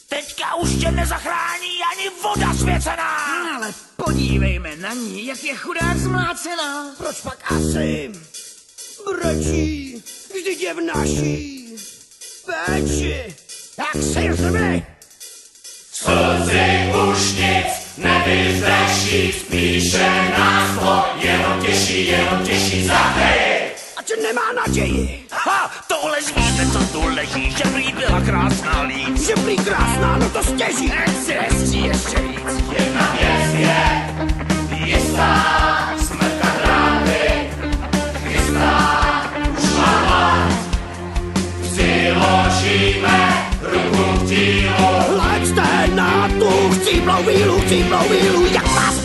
Teďka už tě nezachrání ani voda svěcená! Ale podívejme na ní, jak je chudák zmlácená. Proč pak asi brečí, vždyť je v naší péči? Jak si zmi? Slzy už nic nevyzraší, spíše nás to jenom těší zahej. Ať nemá naději. Ha! Tohle zvíte, co tu leží, že prý byla krásná líc. Že prý krásná, no to stěží. Chci hezčí ještě víc. Jedna věc je jistá, smrtka dráty, chystá už mama. Přiložíme ruku k dílu. Lečte na tu chcíplou vílu, jak vás